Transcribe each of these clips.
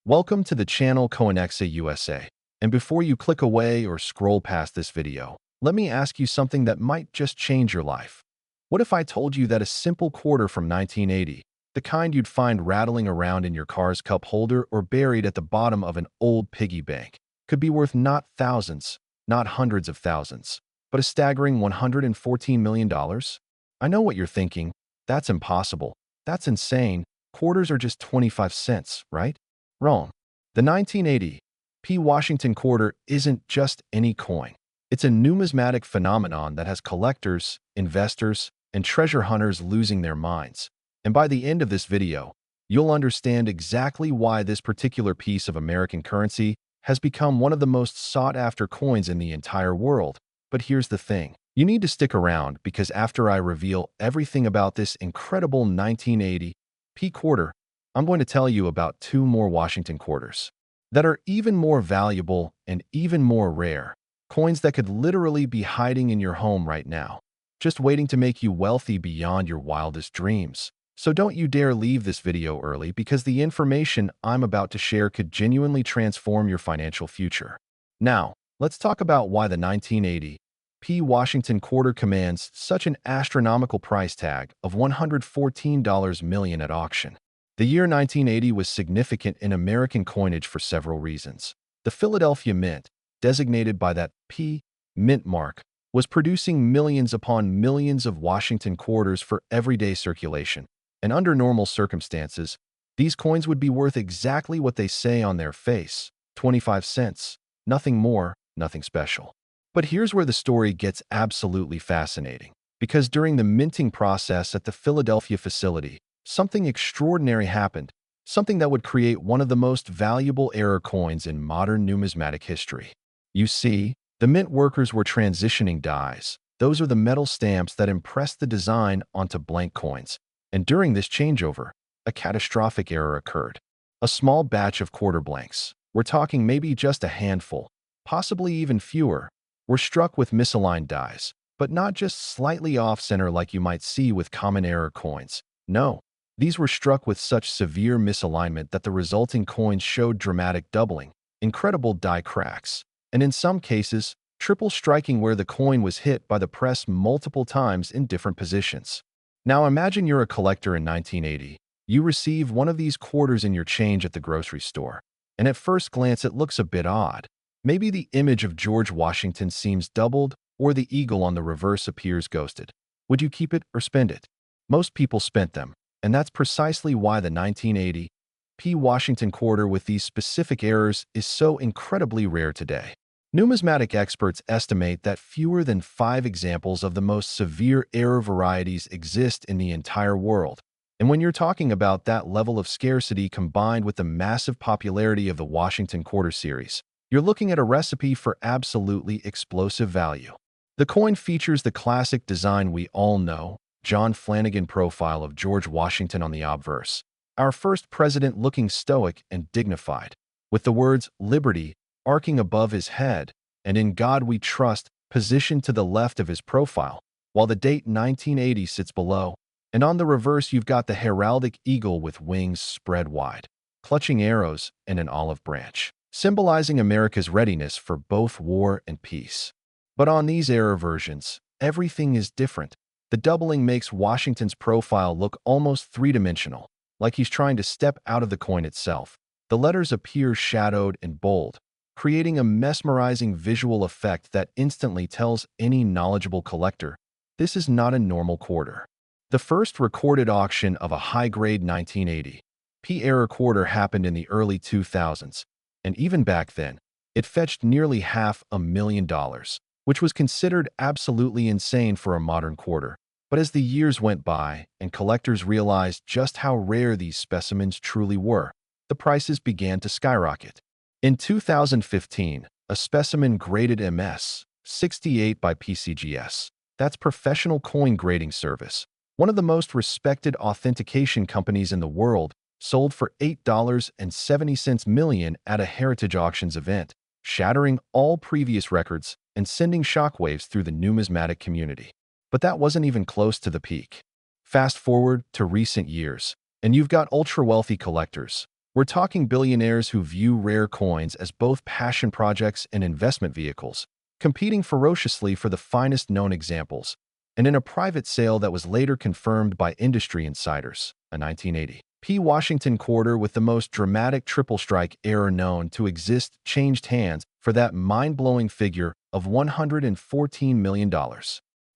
Welcome to the channel Coinexa USA. And before you click away or scroll past this video, let me ask you something that might just change your life. What if I told you that a simple quarter from 1980, the kind you'd find rattling around in your car's cup holder or buried at the bottom of an old piggy bank, could be worth not thousands, not hundreds of thousands, but a staggering $114 million? I know what you're thinking. That's impossible. That's insane. Quarters are just 25 cents, right? Wrong. The 1980 P. Washington quarter isn't just any coin. It's a numismatic phenomenon that has collectors, investors, and treasure hunters losing their minds. And by the end of this video, you'll understand exactly why this particular piece of American currency has become one of the most sought-after coins in the entire world. But here's the thing. You need to stick around because after I reveal everything about this incredible 1980 P quarter, I'm going to tell you about two more Washington quarters that are even more valuable and even more rare, coins that could literally be hiding in your home right now, just waiting to make you wealthy beyond your wildest dreams. So don't you dare leave this video early because the information I'm about to share could genuinely transform your financial future. Now, let's talk about why the 1980 P. Washington quarter commands such an astronomical price tag of $114 million at auction. The year 1980 was significant in American coinage for several reasons. The Philadelphia Mint, designated by that P mint mark, was producing millions upon millions of Washington quarters for everyday circulation. And under normal circumstances, these coins would be worth exactly what they say on their face, 25 cents, nothing more, nothing special. But here's where the story gets absolutely fascinating. Because during the minting process at the Philadelphia facility, something extraordinary happened, something that would create one of the most valuable error coins in modern numismatic history. You see, the mint workers were transitioning dies. Those are the metal stamps that impress the design onto blank coins. And during this changeover, a catastrophic error occurred. A small batch of quarter blanks, we're talking maybe just a handful, possibly even fewer, were struck with misaligned dies, but not just slightly off-center like you might see with common error coins. No. These were struck with such severe misalignment that the resulting coins showed dramatic doubling, incredible die cracks, and in some cases, triple striking where the coin was hit by the press multiple times in different positions. Now imagine you're a collector in 1980. You receive one of these quarters in your change at the grocery store, and at first glance it looks a bit odd. Maybe the image of George Washington seems doubled, or the eagle on the reverse appears ghosted. Would you keep it or spend it? Most people spent them. And that's precisely why the 1980 P. Washington quarter with these specific errors is so incredibly rare today. Numismatic experts estimate that fewer than 5 examples of the most severe error varieties exist in the entire world. And when you're talking about that level of scarcity combined with the massive popularity of the Washington quarter series, you're looking at a recipe for absolutely explosive value. The coin features the classic design we all know, John Flanagan profile of George Washington on the obverse, our first president looking stoic and dignified, with the words "Liberty" arcing above his head and "In God We Trust" positioned to the left of his profile, while the date 1980 sits below, and on the reverse you've got the heraldic eagle with wings spread wide, clutching arrows and an olive branch, symbolizing America's readiness for both war and peace. But on these error versions, everything is different. The doubling makes Washington's profile look almost three-dimensional, like he's trying to step out of the coin itself. The letters appear shadowed and bold, creating a mesmerizing visual effect that instantly tells any knowledgeable collector this is not a normal quarter. The first recorded auction of a high-grade 1980 P error quarter happened in the early 2000s, and even back then, it fetched nearly $500,000, which was considered absolutely insane for a modern quarter. But as the years went by and collectors realized just how rare these specimens truly were, the prices began to skyrocket. In 2015, a specimen graded MS 68 by PCGS, that's Professional Coin Grading Service, one of the most respected authentication companies in the world, sold for $8.70 million at a Heritage Auctions event, shattering all previous records and sending shockwaves through the numismatic community. But that wasn't even close to the peak. Fast forward to recent years, and you've got ultra-wealthy collectors, We're talking billionaires who view rare coins as both passion projects and investment vehicles, competing ferociously for the finest known examples, and in a private sale that was later confirmed by industry insiders, a 1980 P. Washington quarter with the most dramatic triple strike error known to exist changed hands for that mind-blowing figure of $114 million.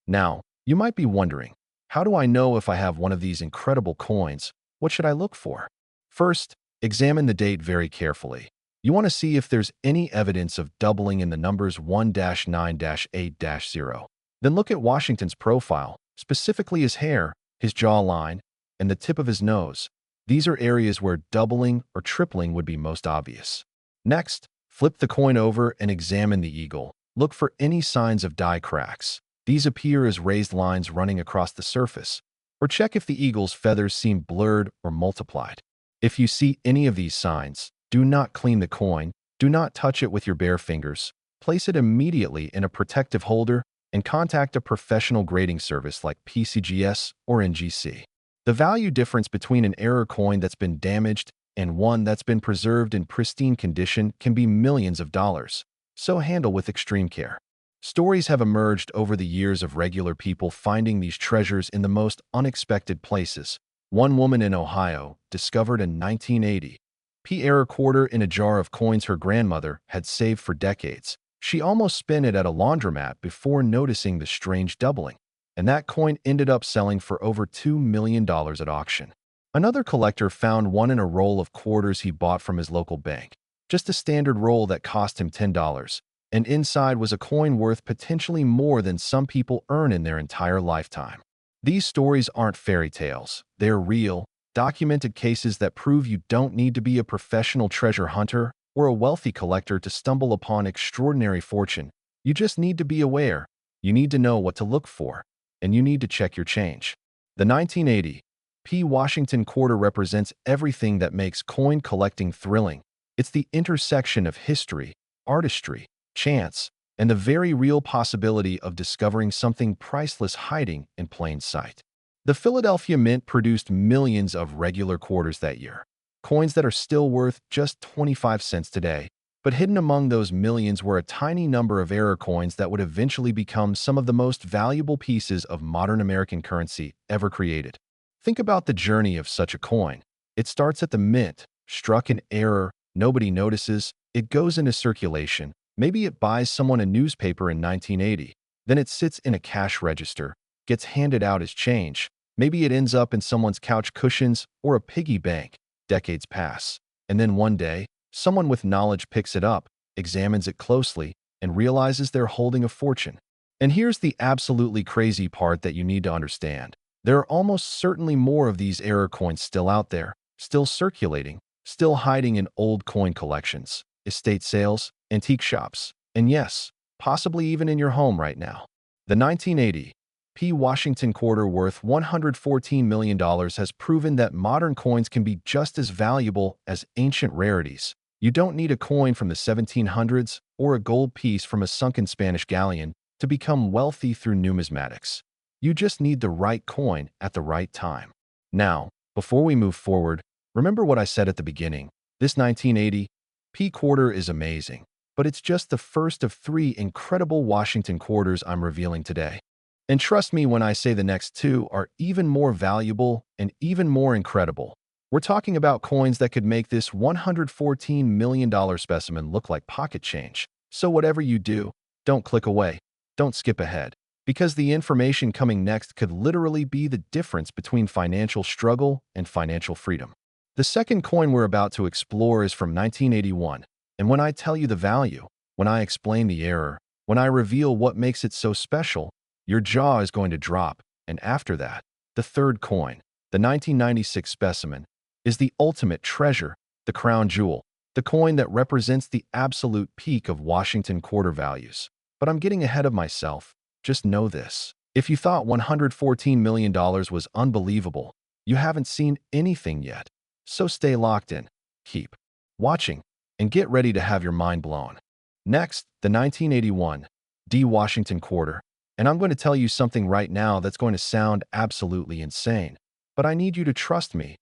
Now, you might be wondering, how do I know if I have one of these incredible coins? What should I look for? First, examine the date very carefully. You want to see if there's any evidence of doubling in the numbers 1-9-8-0. Then look at Washington's profile, specifically his hair, his jawline, and the tip of his nose. These are areas where doubling or tripling would be most obvious. Next, flip the coin over and examine the eagle. Look for any signs of die cracks. These appear as raised lines running across the surface. Or check if the eagle's feathers seem blurred or multiplied. If you see any of these signs, do not clean the coin, do not touch it with your bare fingers, place it immediately in a protective holder, and contact a professional grading service like PCGS or NGC. The value difference between an error coin that's been damaged and one that's been preserved in pristine condition can be millions of dollars, so handle with extreme care. Stories have emerged over the years of regular people finding these treasures in the most unexpected places. One woman in Ohio discovered a 1980 P. error quarter in a jar of coins her grandmother had saved for decades. She almost spent it at a laundromat before noticing the strange doubling, and that coin ended up selling for over $2 million at auction. Another collector found one in a roll of quarters he bought from his local bank, just a standard roll that cost him $10, and inside was a coin worth potentially more than some people earn in their entire lifetime. These stories aren't fairy tales. They're real, documented cases that prove you don't need to be a professional treasure hunter or a wealthy collector to stumble upon extraordinary fortune. You just need to be aware. You need to know what to look for, and you need to check your change. The 1980 P. Washington quarter represents everything that makes coin collecting thrilling. It's the intersection of history, artistry, chance, and the very real possibility of discovering something priceless hiding in plain sight. The Philadelphia Mint produced millions of regular quarters that year, coins that are still worth just 25 cents today, but hidden among those millions were a tiny number of error coins that would eventually become some of the most valuable pieces of modern American currency ever created. Think about the journey of such a coin. It starts at the mint, struck in error, nobody notices, it goes into circulation. Maybe it buys someone a newspaper in 1980. Then it sits in a cash register, gets handed out as change. Maybe it ends up in someone's couch cushions or a piggy bank. Decades pass. And then one day, someone with knowledge picks it up, examines it closely, and realizes they're holding a fortune. And here's the absolutely crazy part that you need to understand. There are almost certainly more of these error coins still out there, still circulating, still hiding in old coin collections, estate sales, antique shops, and yes, possibly even in your home right now. The 1980 P. Washington quarter worth $114 million has proven that modern coins can be just as valuable as ancient rarities. You don't need a coin from the 1700s or a gold piece from a sunken Spanish galleon to become wealthy through numismatics. You just need the right coin at the right time. Now, before we move forward, remember what I said at the beginning. This 1980 P quarter is amazing, but it's just the first of 3 incredible Washington quarters I'm revealing today. And trust me when I say the next 2 are even more valuable and even more incredible. We're talking about coins that could make this $114 million specimen look like pocket change. So whatever you do, don't click away. Don't skip ahead. Because the information coming next could literally be the difference between financial struggle and financial freedom. The second coin we're about to explore is from 1981. And when I tell you the value, when I explain the error, when I reveal what makes it so special, your jaw is going to drop. And after that, the third coin, the 1996 specimen, is the ultimate treasure, the crown jewel, the coin that represents the absolute peak of Washington quarter values. But I'm getting ahead of myself. Just know this. If you thought $114 million was unbelievable, you haven't seen anything yet. So stay locked in, keep watching, and get ready to have your mind blown. Next, the 1981 D. Washington quarter. And I'm going to tell you something right now that's going to sound absolutely insane. But I need you to trust me.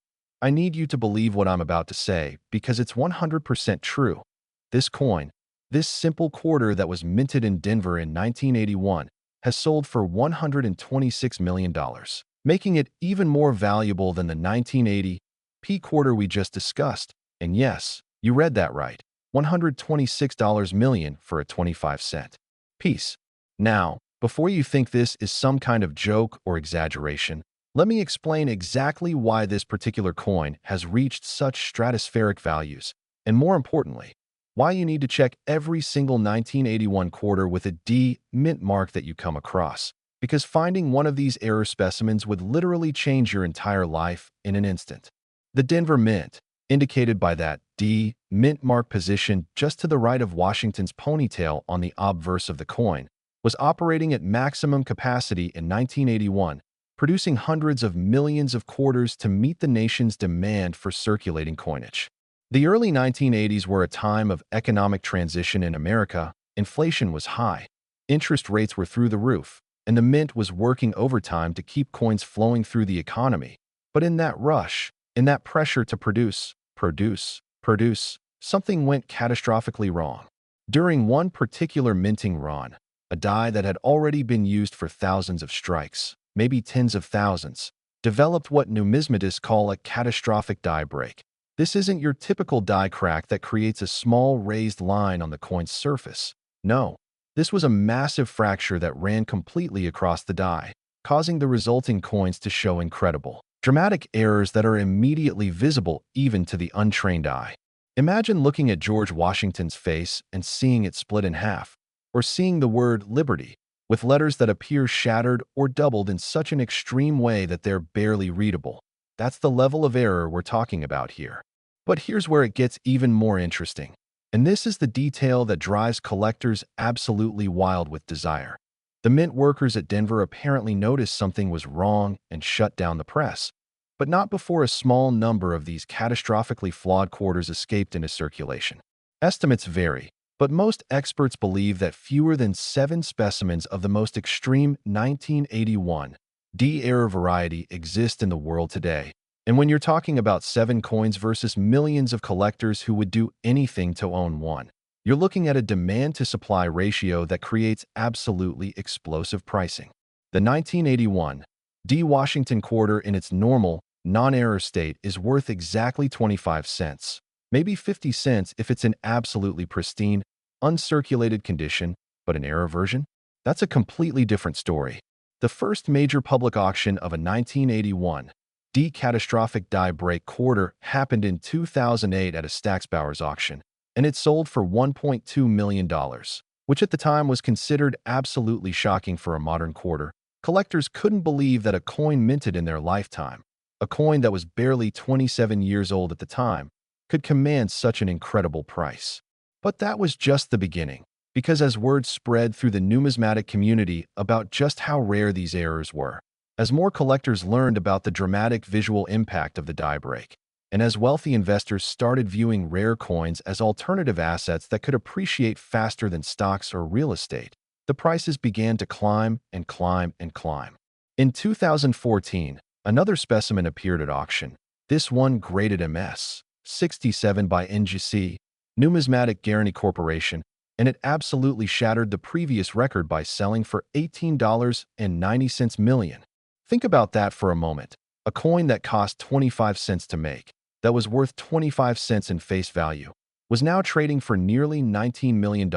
I need you to believe what I'm about to say because it's 100% true. This coin, this simple quarter that was minted in Denver in 1981, has sold for $126 million, making it even more valuable than the 1980 P quarter we just discussed. And yes, you read that right. $126 million for a 25-cent piece. Now, before you think this is some kind of joke or exaggeration, let me explain exactly why this particular coin has reached such stratospheric values, and more importantly, why you need to check every single 1981 quarter with a D mint mark that you come across, because finding one of these error specimens would literally change your entire life in an instant. The Denver Mint, indicated by that D mint mark position just to the right of Washington's ponytail on the obverse of the coin, was operating at maximum capacity in 1981, producing hundreds of millions of quarters to meet the nation's demand for circulating coinage. The early 1980s were a time of economic transition in America. Inflation was high, interest rates were through the roof, and the mint was working overtime to keep coins flowing through the economy. But in that rush, in that pressure to produce, something went catastrophically wrong. During one particular minting run, a die that had already been used for thousands of strikes, maybe tens of thousands, developed what numismatists call a catastrophic die break. This isn't your typical die crack that creates a small raised line on the coin's surface. No, this was a massive fracture that ran completely across the die, causing the resulting coins to show incredible, dramatic errors that are immediately visible even to the untrained eye. Imagine looking at George Washington's face and seeing it split in half, or seeing the word liberty with letters that appear shattered or doubled in such an extreme way that they're barely readable. That's the level of error we're talking about here. But here's where it gets even more interesting. And this is the detail that drives collectors absolutely wild with desire. The mint workers at Denver apparently noticed something was wrong and shut down the press, but not before a small number of these catastrophically flawed quarters escaped into circulation. Estimates vary, but most experts believe that fewer than 7 specimens of the most extreme 1981 D error variety exist in the world today. And when you're talking about 7 coins versus millions of collectors who would do anything to own one, you're looking at a demand-to-supply ratio that creates absolutely explosive pricing. The 1981 D Washington quarter in its normal, non-error state is worth exactly 25 cents, maybe 50 cents if it's in absolutely pristine, uncirculated condition, but an error version? That's a completely different story. The first major public auction of a 1981 D catastrophic die break quarter happened in 2008 at a Stacksbauer's auction, and it sold for $1.2 million, which at the time was considered absolutely shocking for a modern quarter. Collectors couldn't believe that a coin minted in their lifetime, a coin that was barely 27 years old at the time, could command such an incredible price. But that was just the beginning, because as word spread through the numismatic community about just how rare these errors were, as more collectors learned about the dramatic visual impact of the die break, and as wealthy investors started viewing rare coins as alternative assets that could appreciate faster than stocks or real estate, the prices began to climb and climb and climb. In 2014, another specimen appeared at auction, this one graded MS 67 by NGC, Numismatic Guarantee Corporation, and it absolutely shattered the previous record by selling for $18.90 million. Think about that for a moment. A coin that cost 25 cents to make, that was worth 25 cents in face value, was now trading for nearly $19 million.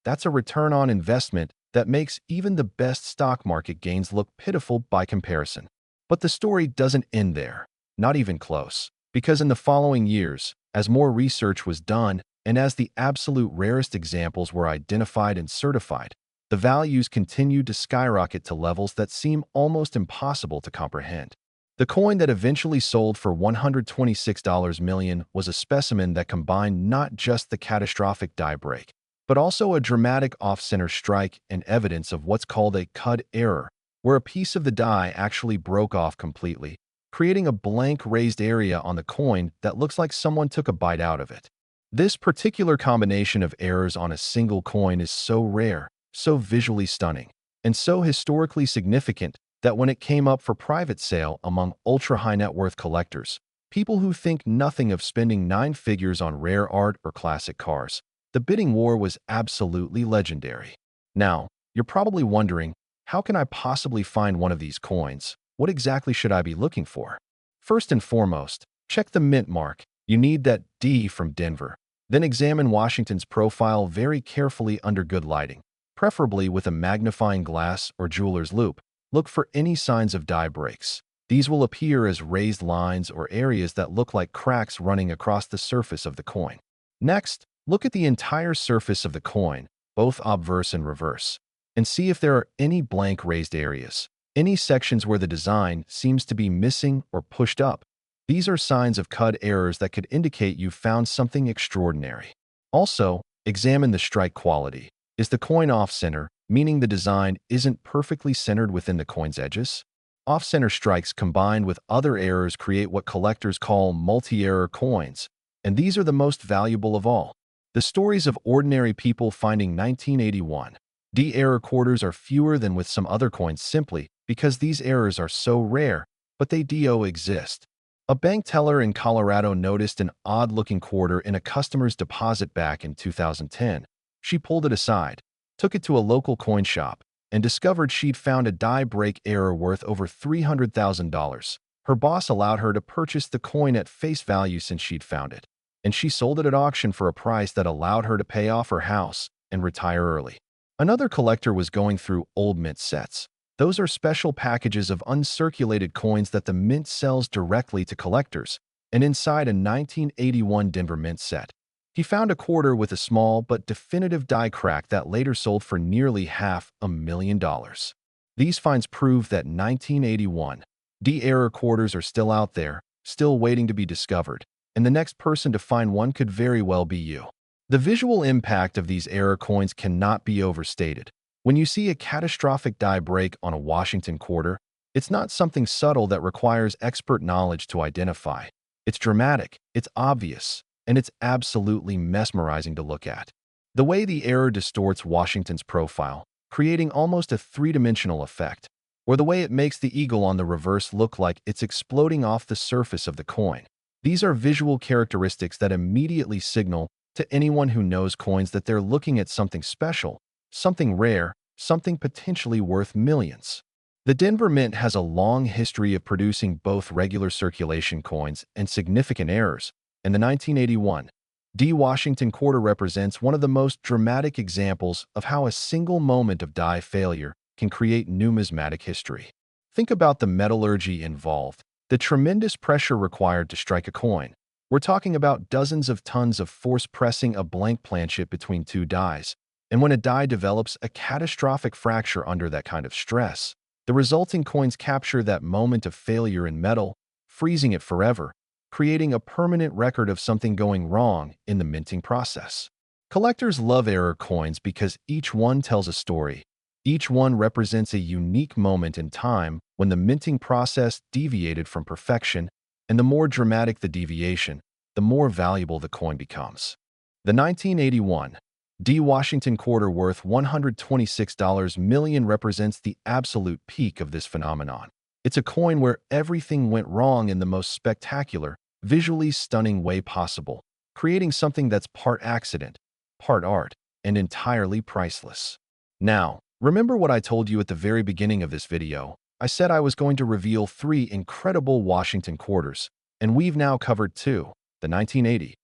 That's a return on investment that makes even the best stock market gains look pitiful by comparison. But the story doesn't end there, not even close, because in the following years, as more research was done and as the absolute rarest examples were identified and certified, the values continued to skyrocket to levels that seem almost impossible to comprehend. The coin that eventually sold for $126 million was a specimen that combined not just the catastrophic die break, but also a dramatic off-center strike and evidence of what's called a cud error, where a piece of the die actually broke off completely, creating a blank raised area on the coin that looks like someone took a bite out of it. This particular combination of errors on a single coin is so rare, so visually stunning, and so historically significant that when it came up for private sale among ultra-high net worth collectors, People who think nothing of spending nine figures on rare art or classic cars. The bidding war was absolutely legendary. Now, you're probably wondering, how can I possibly find one of these coins? What exactly should I be looking for? First and foremost, check the mint mark. You need that D from Denver. Then examine Washington's profile very carefully under good lighting, preferably with a magnifying glass or jeweler's loupe. Look for any signs of die breaks. These will appear as raised lines or areas that look like cracks running across the surface of the coin. Next, look at the entire surface of the coin, both obverse and reverse, and see if there are any blank raised areas, any sections where the design seems to be missing or pushed up. These are signs of cut errors that could indicate you've found something extraordinary. Also, examine the strike quality. Is the coin off-center, meaning the design isn't perfectly centered within the coin's edges? Off-center strikes combined with other errors create what collectors call multi-error coins, and these are the most valuable of all. The stories of ordinary people finding 1981 D error quarters are fewer than with some other coins simply because these errors are so rare, but they do exist. A bank teller in Colorado noticed an odd-looking quarter in a customer's deposit back in 2010. She pulled it aside, took it to a local coin shop, and discovered she'd found a die break error worth over $300,000. Her boss allowed her to purchase the coin at face value since she'd found it, and she sold it at auction for a price that allowed her to pay off her house and retire early. Another collector was going through old mint sets. Those are special packages of uncirculated coins that the mint sells directly to collectors, and inside a 1981 Denver mint set, he found a quarter with a small but definitive die crack that later sold for nearly $500,000. These finds prove that 1981 D error quarters are still out there, still waiting to be discovered, and the next person to find one could very well be you. The visual impact of these error coins cannot be overstated. When you see a catastrophic die break on a Washington quarter, it's not something subtle that requires expert knowledge to identify. It's dramatic, it's obvious, and it's absolutely mesmerizing to look at. The way the error distorts Washington's profile, creating almost a three-dimensional effect, or the way it makes the eagle on the reverse look like it's exploding off the surface of the coin. These are visual characteristics that immediately signal to anyone who knows coins that they're looking at something special, something rare, something potentially worth millions. The Denver Mint has a long history of producing both regular circulation coins and significant errors, and the 1981 D Washington quarter represents one of the most dramatic examples of how a single moment of die failure can create numismatic history. Think about the metallurgy involved, the tremendous pressure required to strike a coin. We're talking about dozens of tons of force pressing a blank planchet between two dies, and when a die develops a catastrophic fracture under that kind of stress, the resulting coins capture that moment of failure in metal, freezing it forever, creating a permanent record of something going wrong in the minting process. Collectors love error coins because each one tells a story. Each one represents a unique moment in time when the minting process deviated from perfection, and the more dramatic the deviation, the more valuable the coin becomes. The 1981 D Washington quarter worth $126 million represents the absolute peak of this phenomenon. It's a coin where everything went wrong in the most spectacular, visually stunning way possible, creating something that's part accident, part art, and entirely priceless. Now, remember what I told you at the very beginning of this video? I said I was going to reveal 3 incredible Washington quarters, and we've now covered 2, the 1980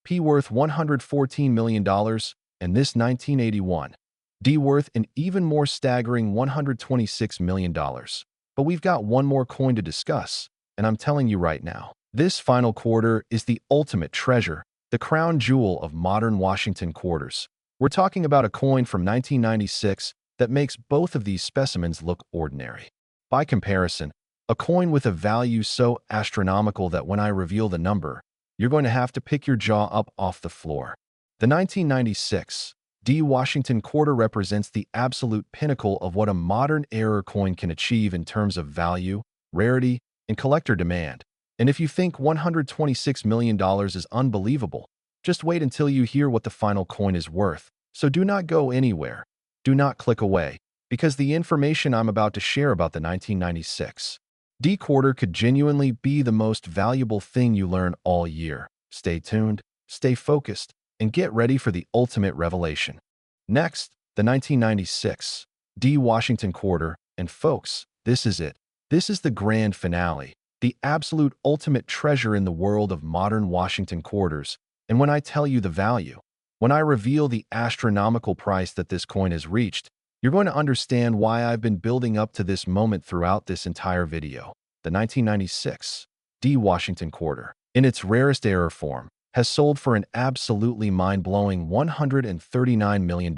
P worth $114 million, and this 1981 D worth an even more staggering $126 million. But we've got one more coin to discuss, and I'm telling you right now, this final quarter is the ultimate treasure, the crown jewel of modern Washington quarters. We're talking about a coin from 1996 that makes both of these specimens look ordinary. By comparison, a coin with a value so astronomical that when I reveal the number, you're going to have to pick your jaw up off the floor. The 1996 D Washington quarter represents the absolute pinnacle of what a modern error coin can achieve in terms of value, rarity, and collector demand. And if you think $126 million is unbelievable, just wait until you hear what the final coin is worth. So do not go anywhere. Do not click away, because the information I'm about to share about the 1996 D quarter could genuinely be the most valuable thing you learn all year. Stay tuned, stay focused, and get ready for the ultimate revelation. Next, the 1996 D Washington quarter, and folks, this is it. This is the grand finale, the absolute ultimate treasure in the world of modern Washington quarters. And when I tell you the value, when I reveal the astronomical price that this coin has reached, you're going to understand why I've been building up to this moment throughout this entire video. The 1996 D Washington quarter, in its rarest error form, has sold for an absolutely mind-blowing $139 million,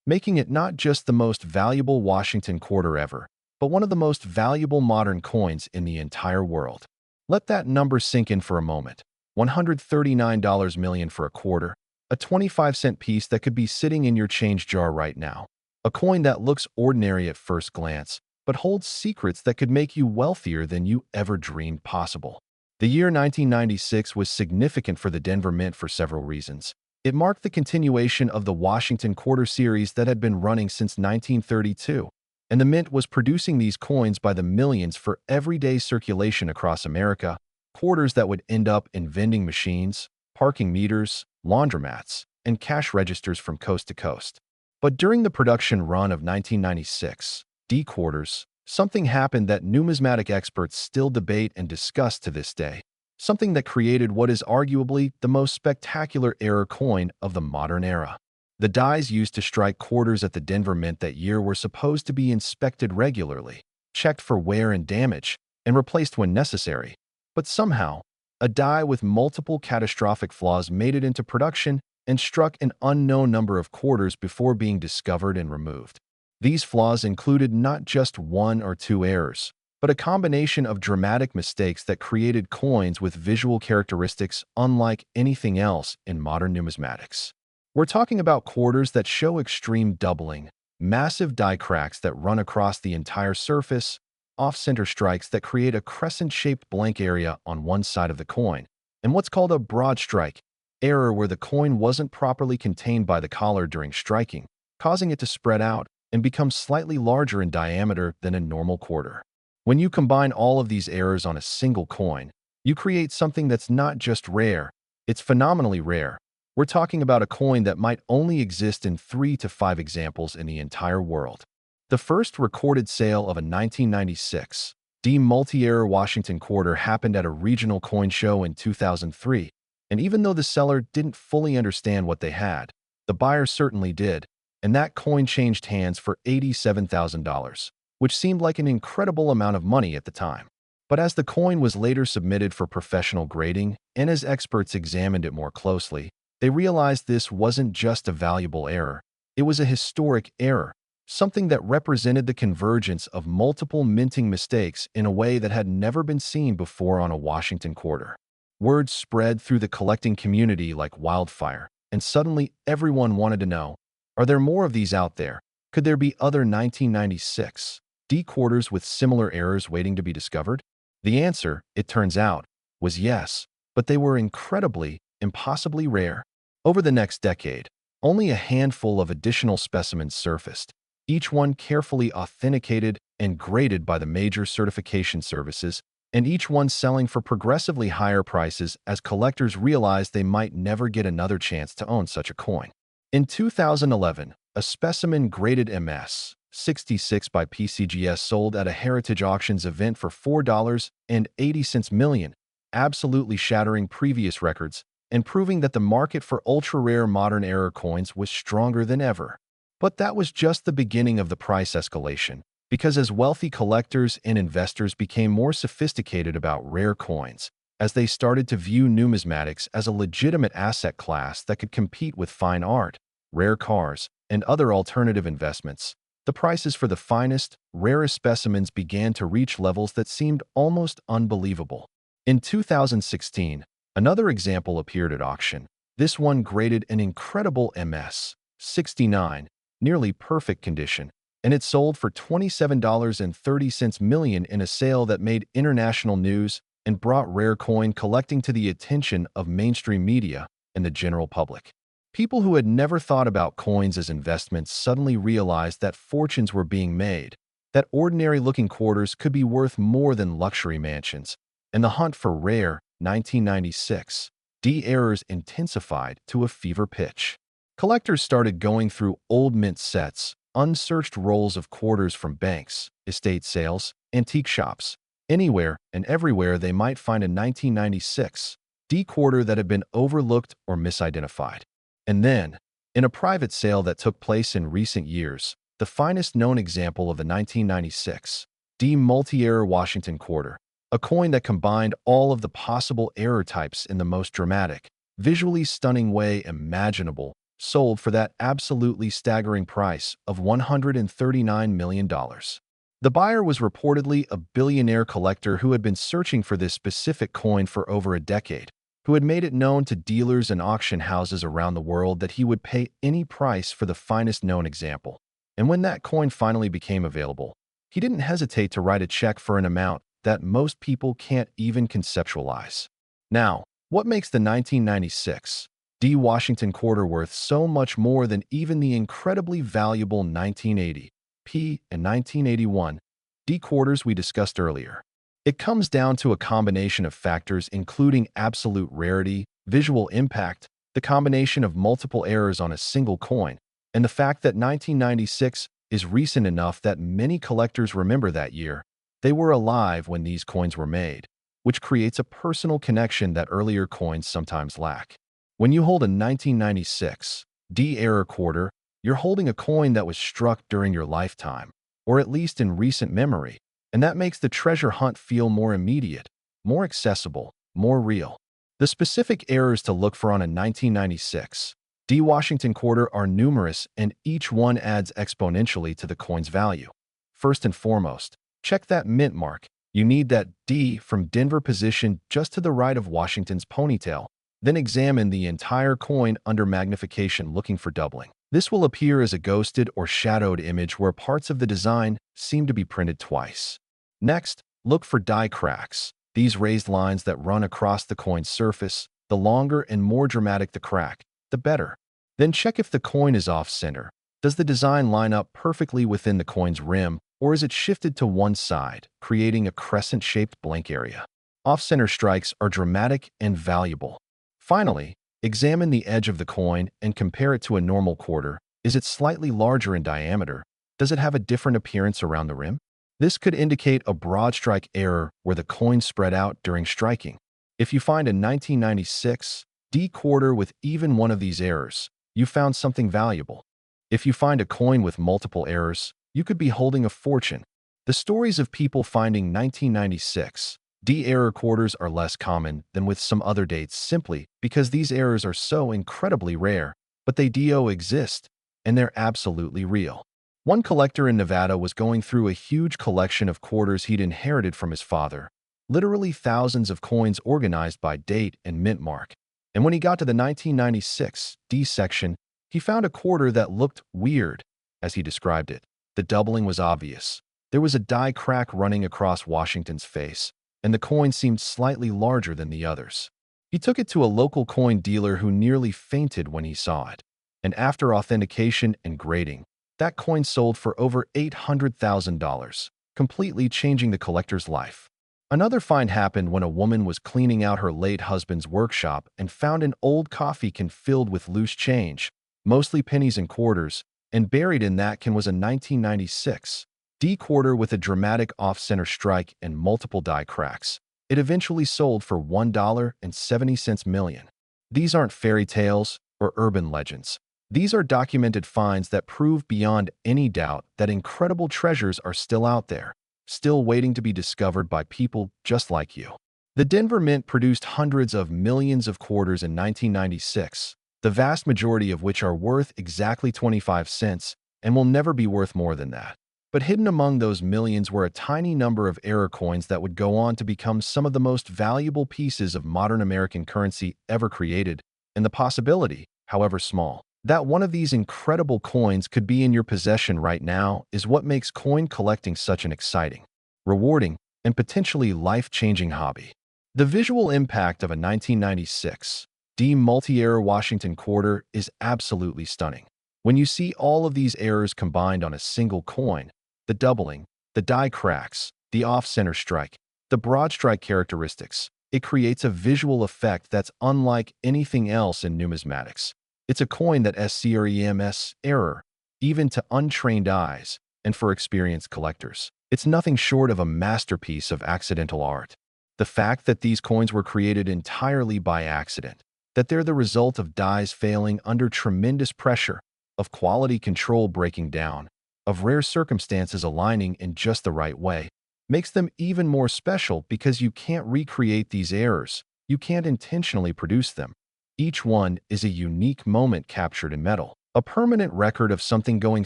making it not just the most valuable Washington quarter ever, but one of the most valuable modern coins in the entire world. Let that number sink in for a moment. $139 million for a quarter, a 25-cent piece that could be sitting in your change jar right now. A coin that looks ordinary at first glance, but holds secrets that could make you wealthier than you ever dreamed possible. The year 1996 was significant for the Denver Mint for several reasons. It marked the continuation of the Washington Quarter series that had been running since 1932, and the Mint was producing these coins by the millions for everyday circulation across America, quarters that would end up in vending machines, parking meters, laundromats, and cash registers from coast to coast. But during the production run of 1996 D quarters, something happened that numismatic experts still debate and discuss to this day. Something that created what is arguably the most spectacular error coin of the modern era. The dies used to strike quarters at the Denver Mint that year were supposed to be inspected regularly, checked for wear and damage, and replaced when necessary. But somehow, a die with multiple catastrophic flaws made it into production and struck an unknown number of quarters before being discovered and removed. These flaws included not just one or two errors, but a combination of dramatic mistakes that created coins with visual characteristics unlike anything else in modern numismatics. We're talking about quarters that show extreme doubling, massive die cracks that run across the entire surface, off-center strikes that create a crescent-shaped blank area on one side of the coin, and what's called a broad strike, error where the coin wasn't properly contained by the collar during striking, causing it to spread out and become slightly larger in diameter than a normal quarter. When you combine all of these errors on a single coin, you create something that's not just rare, it's phenomenally rare. We're talking about a coin that might only exist in 3 to 5 examples in the entire world. The first recorded sale of a 1996 D multi-error Washington quarter happened at a regional coin show in 2003, and even though the seller didn't fully understand what they had, the buyer certainly did, and that coin changed hands for $87,000, which seemed like an incredible amount of money at the time. But as the coin was later submitted for professional grading, and as experts examined it more closely, they realized this wasn't just a valuable error, it was a historic error, something that represented the convergence of multiple minting mistakes in a way that had never been seen before on a Washington quarter. Word spread through the collecting community like wildfire, and suddenly everyone wanted to know, are there more of these out there? Could there be other 1996 D quarters with similar errors waiting to be discovered? The answer, it turns out, was yes, but they were incredibly, impossibly rare. Over the next decade, only a handful of additional specimens surfaced, each one carefully authenticated and graded by the major certification services, and each one selling for progressively higher prices as collectors realized they might never get another chance to own such a coin. In 2011, a specimen graded MS 66 by PCGS sold at a Heritage Auctions event for $4.80 million, absolutely shattering previous records and proving that the market for ultra-rare modern era coins was stronger than ever. But that was just the beginning of the price escalation, because as wealthy collectors and investors became more sophisticated about rare coins, as they started to view numismatics as a legitimate asset class that could compete with fine art, rare cars, and other alternative investments, the prices for the finest, rarest specimens began to reach levels that seemed almost unbelievable. In 2016, another example appeared at auction. This one graded an incredible MS 69, nearly perfect condition, and it sold for $27.30 million in a sale that made international news and brought rare coin collecting to the attention of mainstream media and the general public. People who had never thought about coins as investments suddenly realized that fortunes were being made, that ordinary-looking quarters could be worth more than luxury mansions, and the hunt for rare 1996 D errors intensified to a fever pitch. Collectors started going through old mint sets, unsearched rolls of quarters from banks, estate sales, antique shops. Anywhere and everywhere they might find a 1996 D quarter that had been overlooked or misidentified. And then, in a private sale that took place in recent years, the finest known example of the 1996 D multi-error Washington quarter, a coin that combined all of the possible error types in the most dramatic, visually stunning way imaginable, sold for that absolutely staggering price of $139 million. The buyer was reportedly a billionaire collector who had been searching for this specific coin for over a decade, who had made it known to dealers and auction houses around the world that he would pay any price for the finest known example. And when that coin finally became available, he didn't hesitate to write a check for an amount that most people can't even conceptualize. Now, what makes the 1996 D Washington quarter worth so much more than even the incredibly valuable 1980 P and 1981 D quarters we discussed earlier? It comes down to a combination of factors including absolute rarity, visual impact, the combination of multiple errors on a single coin, and the fact that 1996 is recent enough that many collectors remember that year. They were alive when these coins were made, which creates a personal connection that earlier coins sometimes lack. When you hold a 1996 D error quarter, you're holding a coin that was struck during your lifetime, or at least in recent memory, and that makes the treasure hunt feel more immediate, more accessible, more real. The specific errors to look for on a 1996 D Washington quarter are numerous, and each one adds exponentially to the coin's value. First and foremost, check that mint mark. You need that D from Denver position just to the right of Washington's ponytail. Then examine the entire coin under magnification looking for doubling. This will appear as a ghosted or shadowed image where parts of the design seem to be printed twice. Next, look for die cracks. These raised lines that run across the coin's surface. The longer and more dramatic the crack, the better. Then check if the coin is off-center. Does the design line up perfectly within the coin's rim, or is it shifted to one side, creating a crescent-shaped blank area? Off-center strikes are dramatic and valuable. Finally, examine the edge of the coin and compare it to a normal quarter. Is it slightly larger in diameter? Does it have a different appearance around the rim? This could indicate a broad strike error where the coin spread out during striking. If you find a 1996 D quarter with even one of these errors, you found something valuable. If you find a coin with multiple errors, you could be holding a fortune. The stories of people finding 1996 D error quarters are less common than with some other dates simply because these errors are so incredibly rare, but they do exist, and they're absolutely real. One collector in Nevada was going through a huge collection of quarters he'd inherited from his father, literally thousands of coins organized by date and mint mark. And when he got to the 1996 D section, he found a quarter that looked weird, as he described it. The doubling was obvious. There was a die crack running across Washington's face, and the coin seemed slightly larger than the others. He took it to a local coin dealer who nearly fainted when he saw it. And after authentication and grading, that coin sold for over $800,000, completely changing the collector's life. Another find happened when a woman was cleaning out her late husband's workshop and found an old coffee can filled with loose change, mostly pennies and quarters, and buried in that can was a 1996 D quarter with a dramatic off-center strike and multiple die cracks. It eventually sold for $1.70 million. These aren't fairy tales or urban legends. These are documented finds that prove beyond any doubt that incredible treasures are still out there, still waiting to be discovered by people just like you. The Denver Mint produced hundreds of millions of quarters in 1996, the vast majority of which are worth exactly 25 cents and will never be worth more than that. But hidden among those millions were a tiny number of error coins that would go on to become some of the most valuable pieces of modern American currency ever created, and the possibility, however small, that one of these incredible coins could be in your possession right now is what makes coin collecting such an exciting, rewarding, and potentially life-changing hobby. The visual impact of a 1996 D multi-error Washington quarter is absolutely stunning. When you see all of these errors combined on a single coin, the doubling, The die cracks, the off-center strike, the broad strike characteristics. It creates a visual effect that's unlike anything else in numismatics. It's a coin that screams error, even to untrained eyes, and for experienced collectors. It's nothing short of a masterpiece of accidental art. The fact that these coins were created entirely by accident, that they're the result of dies failing under tremendous pressure, of quality control breaking down, of rare circumstances aligning in just the right way, makes them even more special because you can't recreate these errors. You can't intentionally produce them. Each one is a unique moment captured in metal, a permanent record of something going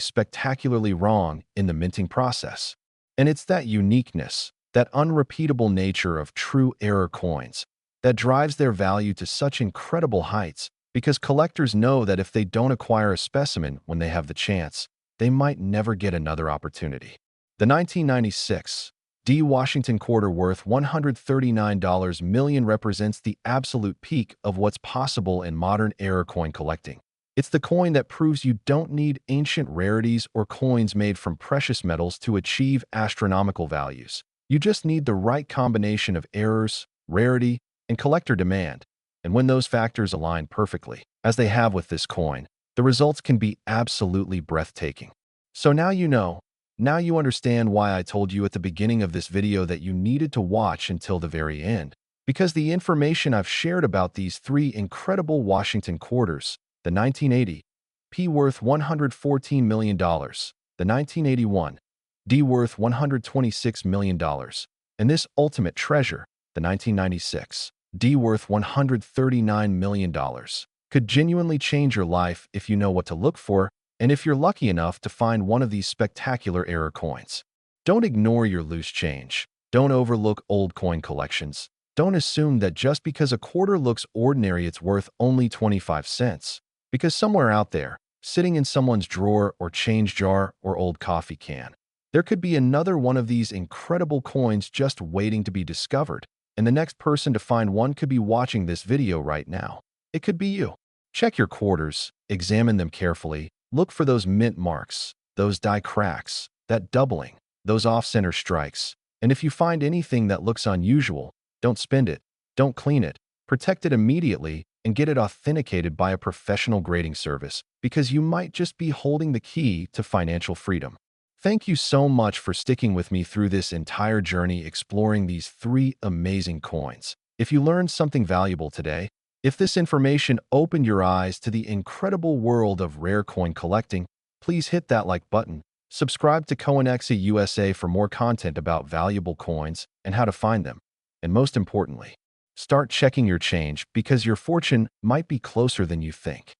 spectacularly wrong in the minting process. And it's that uniqueness, that unrepeatable nature of true error coins, that drives their value to such incredible heights, because collectors know that if they don't acquire a specimen when they have the chance, they might never get another opportunity. The 1996 D. Washington quarter worth $139 million represents the absolute peak of what's possible in modern error coin collecting. It's the coin that proves you don't need ancient rarities or coins made from precious metals to achieve astronomical values. You just need the right combination of errors, rarity, and collector demand. And when those factors align perfectly, as they have with this coin, the results can be absolutely breathtaking. So now you know. Now you understand why I told you at the beginning of this video that you needed to watch until the very end. Because the information I've shared about these three incredible Washington quarters, the 1980 P worth $114 million, the 1981 D worth $126 million, and this ultimate treasure, the 1996 D worth $139 million, could genuinely change your life if you know what to look for and if you're lucky enough to find one of these spectacular error coins. Don't ignore your loose change. Don't overlook old coin collections. Don't assume that just because a quarter looks ordinary it's worth only 25 cents. Because somewhere out there, sitting in someone's drawer or change jar or old coffee can, there could be another one of these incredible coins just waiting to be discovered. And the next person to find one could be watching this video right now. It could be you. Check your quarters, examine them carefully, look for those mint marks, those die cracks, that doubling, those off-center strikes. And if you find anything that looks unusual, don't spend it, don't clean it, protect it immediately, and get it authenticated by a professional grading service, because you might just be holding the key to financial freedom. Thank you so much for sticking with me through this entire journey exploring these three amazing coins. If you learned something valuable today, if this information opened your eyes to the incredible world of rare coin collecting, please hit that like button. Subscribe to Coinexa USA for more content about valuable coins and how to find them. And most importantly, start checking your change because your fortune might be closer than you think.